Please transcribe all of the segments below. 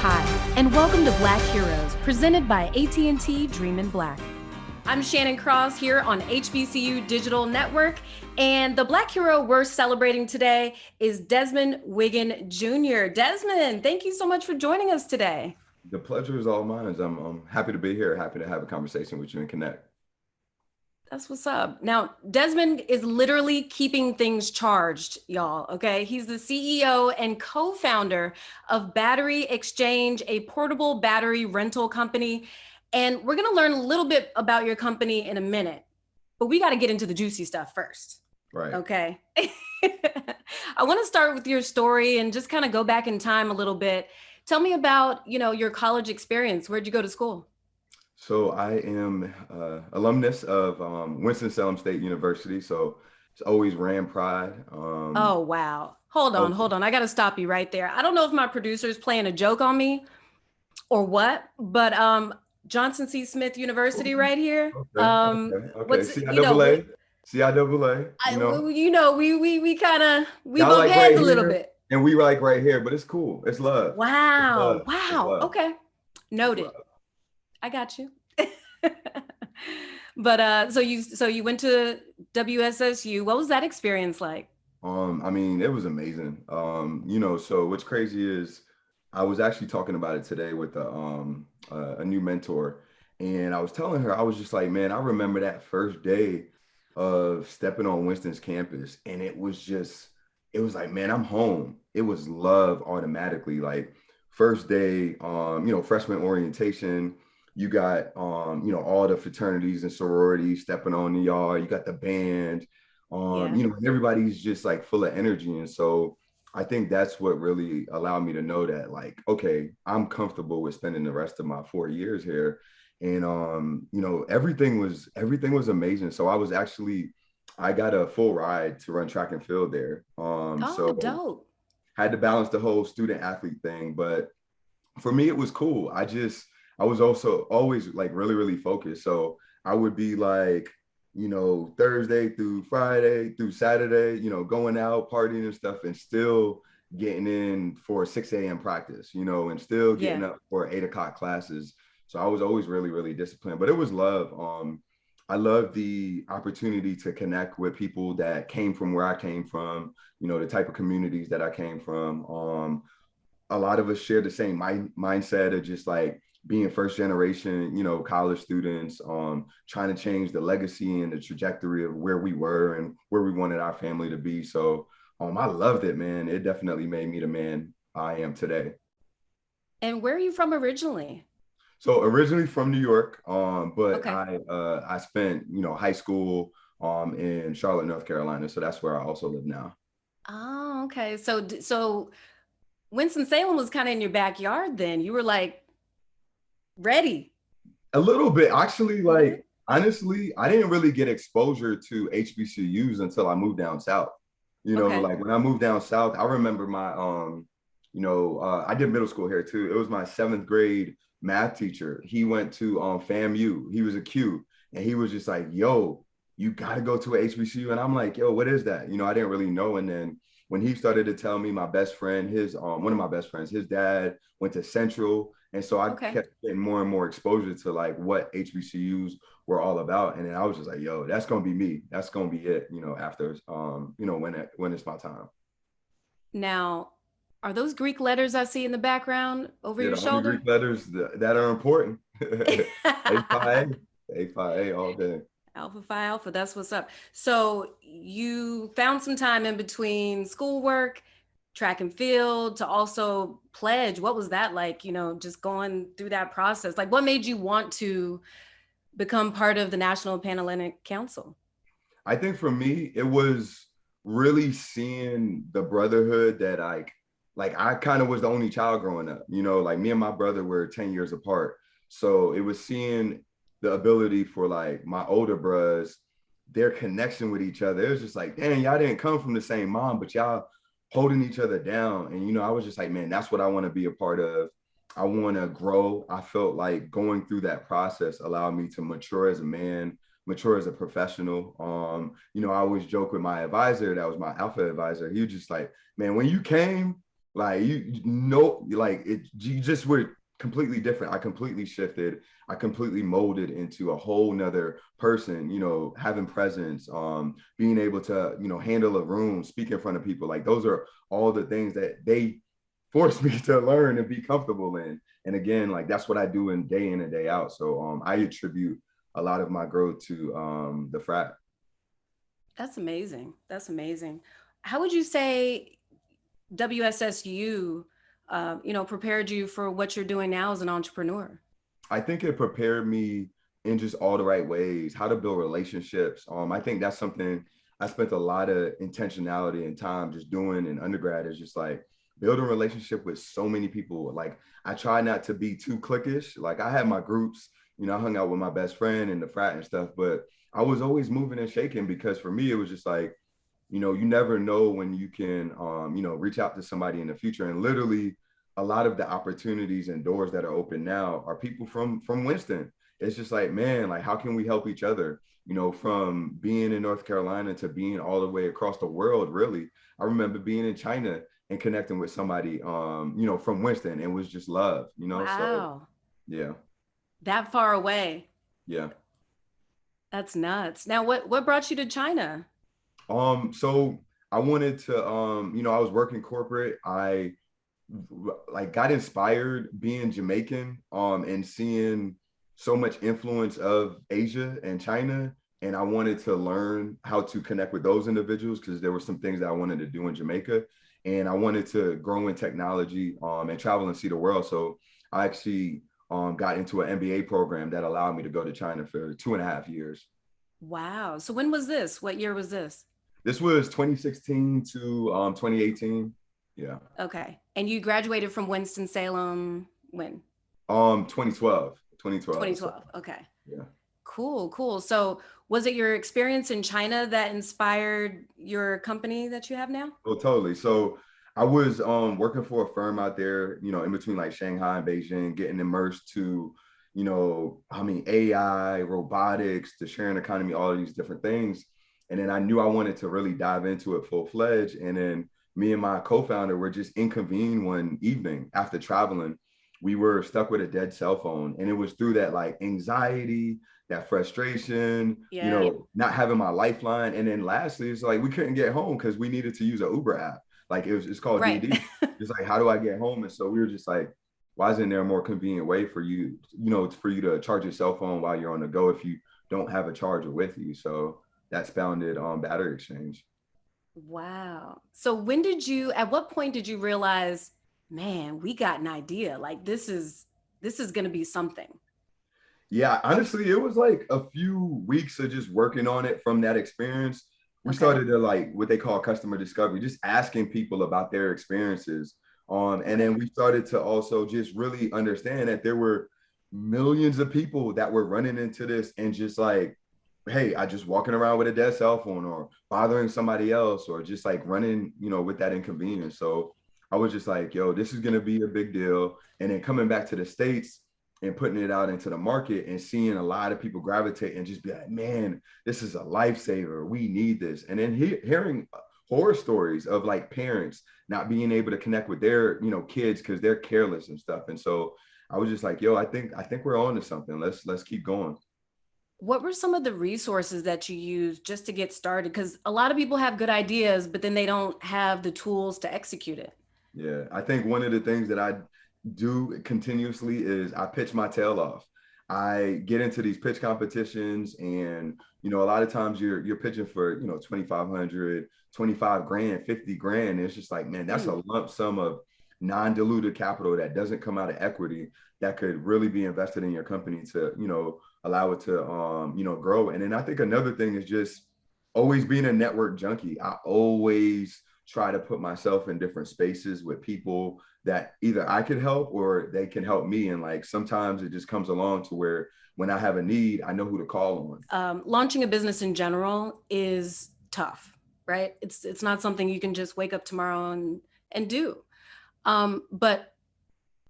Hi, and welcome to Black Heroes, presented by AT&T Dream in Black. I'm Shannon Cross here on HBCU Digital Network, and the Black hero we're celebrating today is Desmond Wiggan Jr. Desmond, thank you so much for joining us today. The pleasure is all mine. I'm happy to be here, happy to have a conversation with you and connect. That's what's up. Now, Desmond is literally keeping things charged, y'all, okay? He's the CEO and co-founder of Battery Xchange, a portable battery rental company. And we're gonna learn a little bit about your company in a minute, but we gotta get into the juicy stuff first. Right. Okay. I wanna start with your story and just kind of go back in time a little bit. Tell me about, your college experience. Where'd you go to school? So I am alumnus of Winston-Salem State University. So it's always ran pride. Oh, wow. Hold on. I got to stop you right there. I don't know if my producer is playing a joke on me or what, but Johnson C. Smith University right here. Okay. CIAA, We y'all bump like heads right a little here, bit. and we like right here, but it's cool. It's love. Wow. It's love. Okay. Noted. I got you. But so you went to WSSU. What was that experience like? It was amazing. So what's crazy is I was actually talking about it today with a new mentor, and I was telling her, I was just like, man, I remember that first day of stepping on Winston's campus, and it was like, man, I'm home. It was love automatically. Like first day, freshman orientation, you got all the fraternities and sororities stepping on y'all. You got the band. Everybody's just like full of energy. And so I think that's what really allowed me to know that, like, okay, I'm comfortable with spending the rest of my 4 years here. And, everything was amazing. So I got a full ride to run track and field there. So Dope. had to balance the whole student athlete thing. But for me, it was cool. I was also always like really, really focused. So I would be like, Thursday through Friday through Saturday, going out, partying and stuff, and still getting in for 6 a.m. practice, and still getting up for 8 o'clock classes. So I was always really, really disciplined, but it was love. I love the opportunity to connect with people that came from where I came from, the type of communities that I came from. A lot of us share the same mindset of just like being first generation, college students, trying to change the legacy and the trajectory of where we were and where we wanted our family to be. So I loved it, man. It definitely made me the man I am today. And where are you from originally? So originally from New York, but Okay. I spent, high school in Charlotte, North Carolina. So that's where I also live now. Oh, okay. So Winston-Salem was kind of in your backyard then. You were like ready. A little bit. Actually, like, honestly, I didn't really get exposure to HBCUs until I moved down south. Like when I moved down south, I remember my, I did middle school here too. It was my 7th grade math teacher. He went to FAMU. He was a Q, and he was just like, yo, you got to go to a HBCU. And I'm like, yo, what is that? I didn't really know. And then when he started to tell me, my best friend, one of my best friends, his dad went to Central. And so I kept getting more and more exposure to like what HBCUs were all about. And then I was just like, yo, that's going to be me. That's going to be it, after, when it's my time. Now, are those Greek letters I see in the background over your shoulder? Greek letters that are important. A Phi A all day. Alpha Phi Alpha, that's what's up. So you found some time in between schoolwork, track and field to also pledge. What was that like, just going through that process? Like what made you want to become part of the National Panhellenic Council? I think for me, it was really seeing the brotherhood that I kind of was the only child growing up, like me and my brother were 10 years apart. So it was seeing the ability for like my older bros, their connection with each other. It was just like, dang, y'all didn't come from the same mom, but y'all holding each other down. And, I was just like, man, that's what I want to be a part of. I want to grow. I felt like going through that process allowed me to mature as a man, mature as a professional. I always joke with my advisor, that was my alpha advisor. He was just like, man, when you came, Like you know, like it, you just were completely different. I completely shifted. I completely molded into a whole nother person, you know, having presence, being able to, you know, handle a room, speak in front of people. Like those are all the things that they forced me to learn and be comfortable in. And again, like that's what I do in and day out. So I attribute a lot of my growth to the frat. That's amazing. That's amazing. How would you say WSSU, prepared you for what you're doing now as an entrepreneur? I think it prepared me in just all the right ways, how to build relationships. I think that's something I spent a lot of intentionality and time just doing in undergrad is just like building a relationship with so many people. Like I try not to be too cliquish. Like I had my groups, you know, I hung out with my best friend in the frat and stuff, but I was always moving and shaking because for me, it was just like, you know, you never know when you can, you know, reach out to somebody in the future. And literally, a lot of the opportunities and doors that are open now are people from Winston. It's just like, man, like how can we help each other? You know, from being in North Carolina to being all the way across the world. Really, I remember being in China and connecting with somebody, you know, from Winston, and was just love. You know, so Wow. yeah, That far away. yeah. That's nuts. Now, what brought you to China? So I wanted to, you know, I was working corporate. I like got inspired being Jamaican, and seeing so much influence of Asia and China. And I wanted to learn how to connect with those individuals because there were some things that I wanted to do in Jamaica. And I wanted to grow in technology, and travel and see the world. So I actually got into an MBA program that allowed me to go to China for 2.5 years. Wow. So when was this? What year was this? This was 2016 to 2018. Yeah. Okay. And you graduated from Winston-Salem when? 2012. 2012. So 2012. Okay. yeah. Cool, cool. So was it your experience in China that inspired your company that you have now? Oh, totally. So I was working for a firm out there, you know, in between like Shanghai and Beijing, getting immersed to, you know, I mean, AI, robotics, the sharing economy, all of these different things. And then I knew I wanted to really dive into it full fledged. And then me and my co-founder were just inconvened one evening after traveling. We were stuck with a dead cell phone. And it was through that like anxiety, that frustration, you Yeah. know, not having my lifeline. And then lastly, it's like we couldn't get home because we needed to use an Uber app. Like it's called Right. DD. It's like, how do I get home? And so we were just like, why isn't there a more convenient way for you, you know, for you to charge your cell phone while you're on the go if you don't have a charger with you? So that's founded on Battery Exchange. Wow. So at what point did you realize, man, we got an idea. Like this is going to be something. Yeah, honestly, it was like a few weeks of just working on it from that experience. We Okay. started to like what they call customer discovery, just asking people about their experiences. And Okay. then we started to also just really understand that there were millions of people that were running into this and just like, hey, I just walking around with a dead cell phone or bothering somebody else or just like running, you know, with that inconvenience. So I was just like, yo, this is gonna be a big deal. And then coming back to the States and putting it out into the market and seeing a lot of people gravitate and just be like, man, this is a lifesaver. We need this. And then hearing horror stories of like parents not being able to connect with their, you know, kids because they're careless and stuff. And so I was just like, yo, I think we're on to something. Let's keep going. What were some of the resources that you used just to get started? Because a lot of people have good ideas, but then they don't have the tools to execute it. Yeah, I think one of the things that I do continuously is I pitch my tail off. I get into these pitch competitions and you know a lot of times you're pitching for, you know, 2,500, 25 grand, 50 grand. And it's just like, man, that's Mm. a lump sum of non-diluted capital that doesn't come out of equity that could really be invested in your company to, you know, allow it to you know, grow. And then I think another thing is just always being a network junkie. I always try to put myself in different spaces with people that either I could help or they can help me. And like sometimes it just comes along to where when I have a need, I know who to call on. Launching a business in general is tough, right? It's not something you can just wake up tomorrow and do. But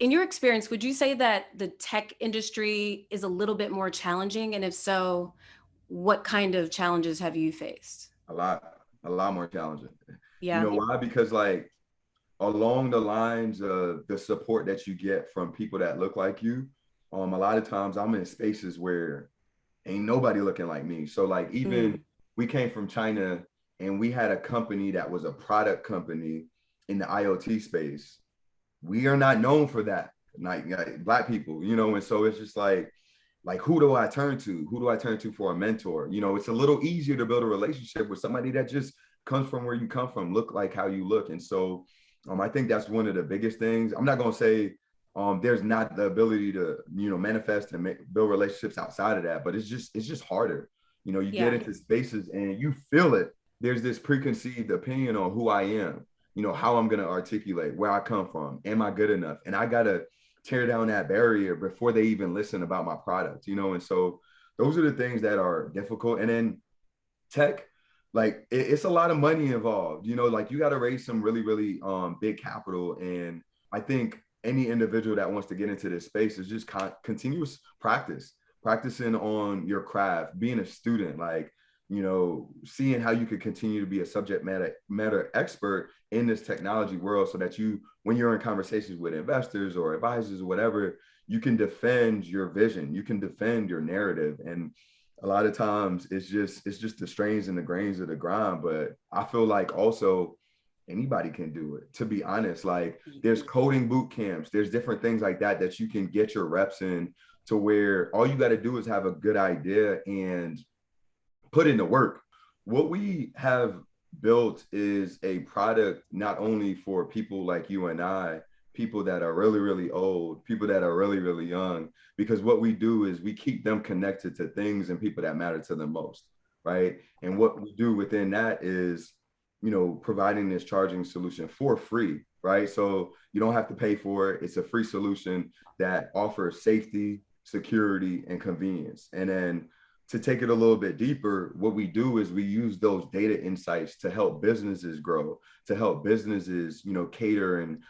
in your experience, would you say that the tech industry is a little bit more challenging? And if so, what kind of challenges have you faced? A lot more challenging. You Yeah. know why? Because like along the lines of the support that you get from people that look like you, a lot of times I'm in spaces where ain't nobody looking like me. So like even Mm, we came from China and we had a company that was a product company in the IoT space. We are not known for that, like Black people, and so it's just like who do I turn to? Who do I turn to for a mentor? It's a little easier to build a relationship with somebody that just comes from where you come from, look like how you look. And so I think that's one of the biggest things. I'm not going to say there's not the ability to, manifest and build relationships outside of that, but it's just harder. You get yeah. into spaces and you feel it. There's this preconceived opinion on who I am, how I'm going to articulate where I come from. Am I good enough? And I got to tear down that barrier before they even listen about my product, and so those are the things that are difficult. And then tech, like it's a lot of money involved, like you got to raise some really, really big capital. And I think any individual that wants to get into this space is just continuous practicing on your craft, being a student, like, seeing how you could continue to be a subject matter expert in this technology world so that you, when you're in conversations with investors or advisors or whatever, you can defend your vision, you can defend your narrative. And a lot of times it's just the strains and the grains of the grind. But I feel like also anybody can do it, to be honest. Like there's coding boot camps, there's different things like that that you can get your reps in, to where all you got to do is have a good idea and put in the work. What we have built is a product not only for people like you and I, people that are really, really old, people that are really, really young, because what we do is we keep them connected to things and people that matter to them most, right? And what we do within that is, providing this charging solution for free, right? So you don't have to pay for it. It's a free solution that offers safety, security, and convenience. And then to take it a little bit deeper, what we do is we use those data insights to help businesses grow, to help businesses, cater and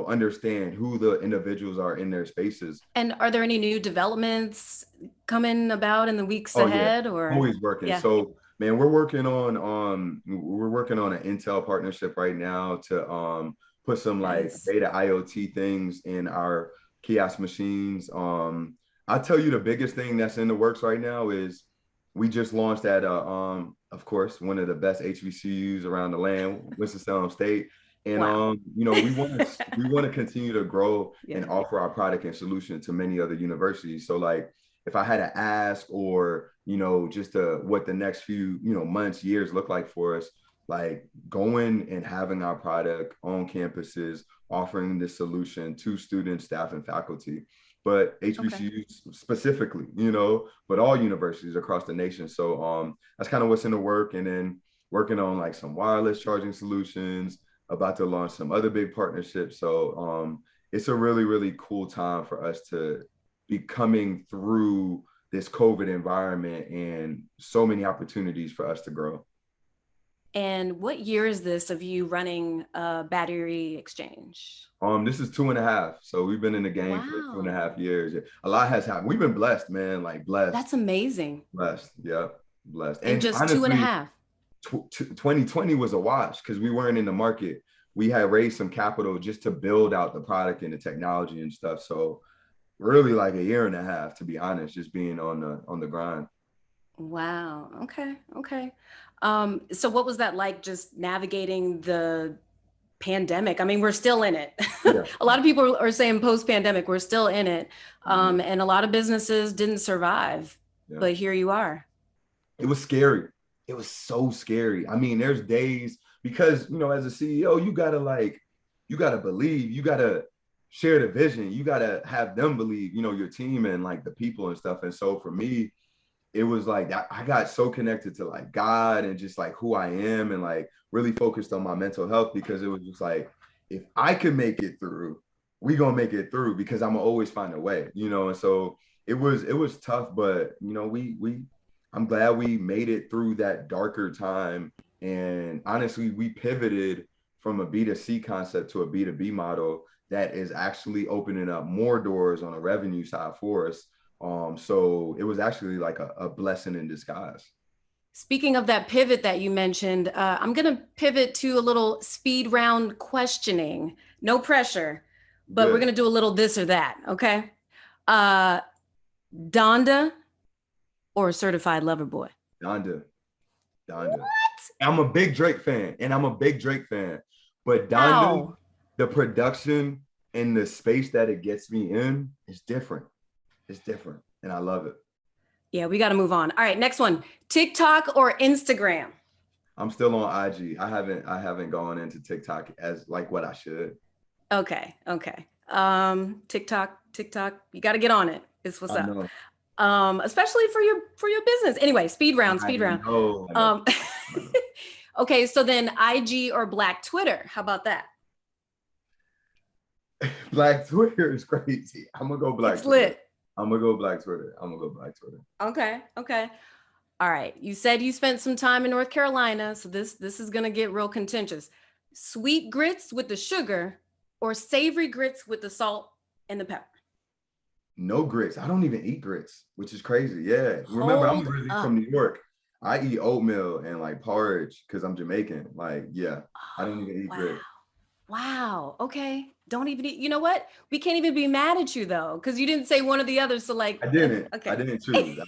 understand who the individuals are in their spaces. And are there any new developments coming about in the weeks Oh yeah, ahead or always working. yeah, So man, we're working on an Intel partnership right now to put some like nice. data IoT things in our kiosk machines. I'll tell you the biggest thing that's in the works right now is we just launched at of course one of the best HBCUs around the land, Winston-Salem State. And Wow. we want to continue to grow and Yeah. offer our product and solution to many other universities. So like if I had to ask, or just what the next few months, years look like for us, like going and having our product on campuses, offering this solution to students, staff, and faculty, but Okay. HBCUs specifically, but all universities across the nation. So that's kind of what's in the work. And then working on like some wireless charging solutions, about to launch some other big partnerships. So it's a really, really cool time for us to be coming through this COVID environment, and so many opportunities for us to grow. And what year is this of you running Battery Exchange? This is 2.5. So we've been in the game for 2.5 Wow. years. A lot has happened. We've been blessed, man. Like blessed, That's amazing. blessed. Yeah, blessed. In And just two and a honestly, half. 2020 was a wash because we weren't in the market. We had raised some capital just to build out the product and the technology and stuff. So really like a year and a half, to be honest, just being on the grind. Wow. Okay. Okay. So what was that like just navigating the pandemic? I mean, we're still in it. Yeah. A lot of people are saying post-pandemic, we're still in it. Mhm. And a lot of businesses didn't survive, Yeah. but here you are. It was scary. It was so scary. I mean, there's days because, as a CEO, you gotta believe, you gotta share the vision, you gotta have them believe, your team and like the people and stuff. And so for me, it was like I got so connected to like God and just like who I am, and like really focused on my mental health, because it was just like, if I could make it through, we gonna make it through, because I'm gonna always find a way, and so it was tough, but we I'm glad we made it through that darker time. And honestly, we pivoted from a B2C concept to a B2B model that is actually opening up more doors on a revenue side for us. So it was actually like a blessing in disguise. Speaking of that pivot that you mentioned, I'm going to pivot to a little speed round questioning. No pressure, but we're Good. going to do a little this or that. Okay. Donda or Certified Lover Boy? Donda. Donda. What? I'm a big Drake fan, but Donda, How? the production and the space that it gets me in is different. It's different, and I love it. Yeah, we got to move on. All right, next one. TikTok or Instagram? I'm still on IG. I haven't gone into TikTok as like what I should. Okay. TikTok. You got to get on it. Is what's I up. know. Especially for your business. Anyway, speed round. I know. Okay, so then IG or Black Twitter? How about that? Black Twitter is crazy. I'm gonna go Black It's Twitter. lit. I'm gonna go Black Twitter. Okay. All right. You said you spent some time in North Carolina, so this is gonna get real contentious. Sweet grits with the sugar or savory grits with the salt and the pepper? No grits. I don't even eat grits, which is crazy. Yeah. Remember, I'm originally from New York. I eat oatmeal and like porridge because I'm Jamaican. Like, yeah, I don't even eat grits. Wow. Okay. Don't even eat. You know what? We can't even be mad at you though, because you didn't say one or the other. So like, Okay. I didn't choose.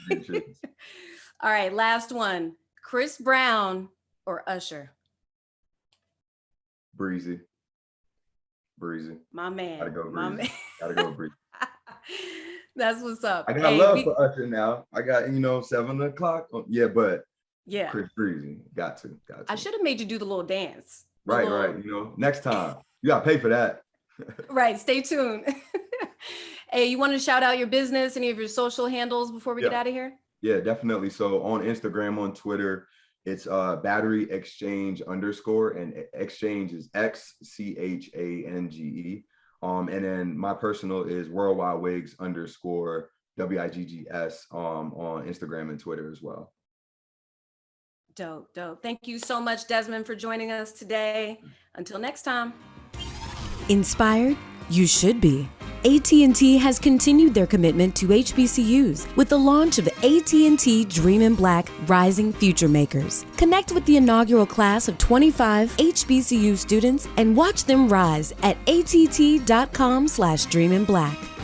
All right. Last one. Chris Brown or Usher? Breezy. My man. Gotta go Breezy. That's what's up. I got love for Usher now. I got 7 o'clock. Yeah, but yeah, Chris Breezy. Got to. I should have made you do the little dance. Right. Next time you gotta pay for that. Right. Stay tuned. Hey, you want to shout out your business, any of your social handles before we get out of here? Yeah, definitely. So on Instagram, on Twitter, it's battery exchange _ and exchange is XCHANGE. And then my personal is worldwide wigs _ WIGGS on Instagram and Twitter as well. Dope. Thank you so much, Desmond, for joining us today. Until next time. Inspired? You should be. AT&T has continued their commitment to HBCUs with the launch of AT&T Dream in Black Rising Future Makers. Connect with the inaugural class of 25 HBCU students and watch them rise at att.com/dreaminblack.